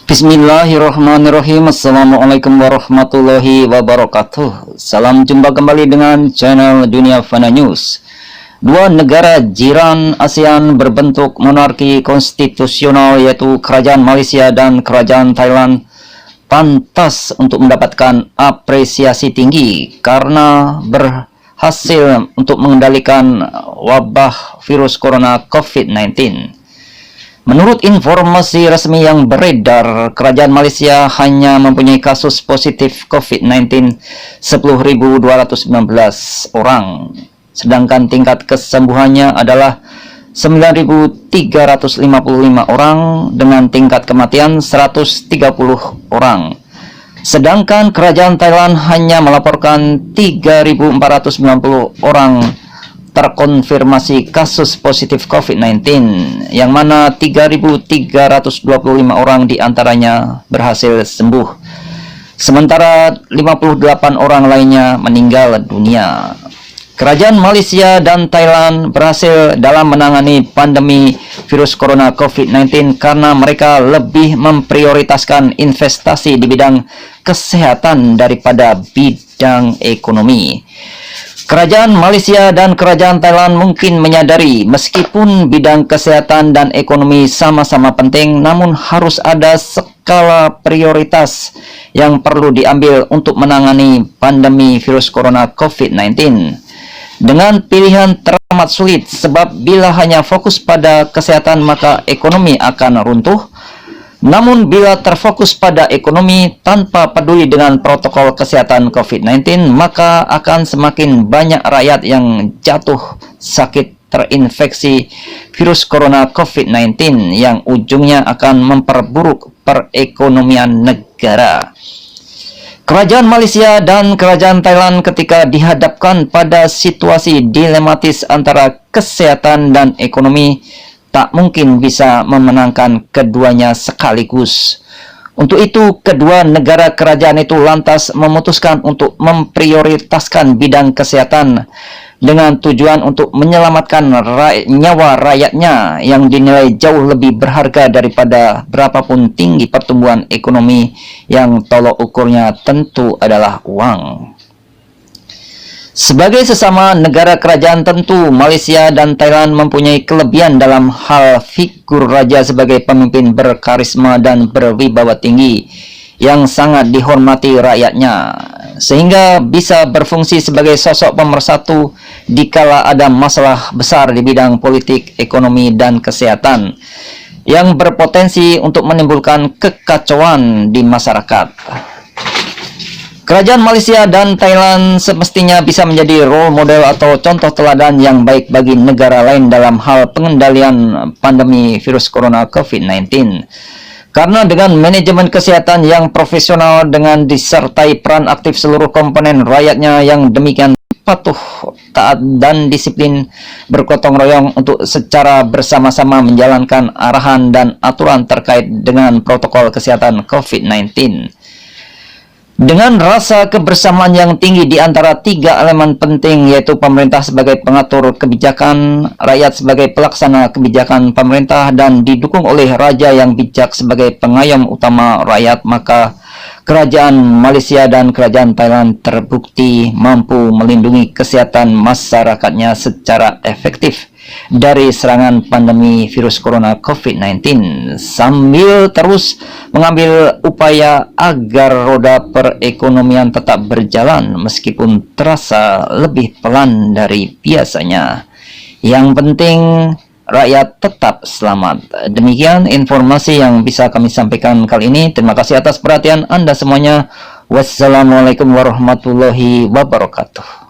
Bismillahirrahmanirrahim. Assalamualaikum warahmatullahi wabarakatuh. Salam jumpa kembali dengan channel Dunia Fana News. Dua negara jiran ASEAN berbentuk monarki konstitusional, yaitu Kerajaan Malaysia dan Kerajaan Thailand, pantas untuk mendapatkan apresiasi tinggi karena berhasil untuk mengendalikan wabah virus corona COVID-19. Menurut informasi resmi yang beredar, Kerajaan Malaysia hanya mempunyai kasus positif COVID-19 10.219 orang, sedangkan tingkat kesembuhannya adalah 9.355 orang dengan tingkat kematian 130 orang. Sedangkan Kerajaan Thailand hanya melaporkan 3.490 orang terkonfirmasi kasus positif COVID-19, yang mana 3.325 orang diantaranya berhasil sembuh, sementara 58 orang lainnya meninggal dunia. Kerajaan Malaysia dan Thailand berhasil dalam menangani pandemi virus corona COVID-19 karena mereka lebih memprioritaskan investasi di bidang kesehatan daripada bidang ekonomi. Kerajaan Malaysia dan Kerajaan Thailand mungkin menyadari meskipun bidang kesehatan dan ekonomi sama-sama penting, namun harus ada skala prioritas yang perlu diambil untuk menangani pandemi virus corona COVID-19. Dengan pilihan teramat sulit, sebab bila hanya fokus pada kesehatan maka ekonomi akan runtuh. Namun bila terfokus pada ekonomi tanpa peduli dengan protokol kesehatan COVID-19, maka akan semakin banyak rakyat yang jatuh sakit terinfeksi virus corona COVID-19 yang ujungnya akan memperburuk perekonomian negara. Kerajaan Malaysia dan Kerajaan Thailand ketika dihadapkan pada situasi dilematis antara kesehatan dan ekonomi, tak mungkin bisa memenangkan keduanya sekaligus. Untuk itu, kedua negara kerajaan itu lantas memutuskan untuk memprioritaskan bidang kesehatan dengan tujuan untuk menyelamatkan nyawa rakyatnya yang dinilai jauh lebih berharga daripada berapapun tinggi pertumbuhan ekonomi yang tolok ukurnya tentu adalah uang. Sebagai sesama negara kerajaan, tentu Malaysia dan Thailand mempunyai kelebihan dalam hal figur raja sebagai pemimpin berkarisma dan berwibawa tinggi yang sangat dihormati rakyatnya, sehingga bisa berfungsi sebagai sosok pemersatu dikala ada masalah besar di bidang politik, ekonomi, dan kesehatan yang berpotensi untuk menimbulkan kekacauan di masyarakat. Kerajaan Malaysia dan Thailand semestinya bisa menjadi role model atau contoh teladan yang baik bagi negara lain dalam hal pengendalian pandemi virus corona COVID-19. Karena dengan manajemen kesehatan yang profesional dengan disertai peran aktif seluruh komponen rakyatnya yang demikian patuh, taat, dan disiplin bergotong royong untuk secara bersama-sama menjalankan arahan dan aturan terkait dengan protokol kesehatan COVID-19. Dengan rasa kebersamaan yang tinggi di antara tiga elemen penting, yaitu pemerintah sebagai pengatur kebijakan, rakyat sebagai pelaksana kebijakan pemerintah, dan didukung oleh raja yang bijak sebagai pengayom utama rakyat, maka Kerajaan Malaysia dan Kerajaan Thailand terbukti mampu melindungi kesehatan masyarakatnya secara efektif dari serangan pandemi virus corona COVID-19 sambil terus mengambil upaya agar roda perekonomian tetap berjalan meskipun terasa lebih pelan dari biasanya. Yang penting rakyat tetap selamat. Demikian informasi yang bisa kami sampaikan kali ini. Terima kasih atas perhatian Anda semuanya. Wassalamualaikum warahmatullahi wabarakatuh.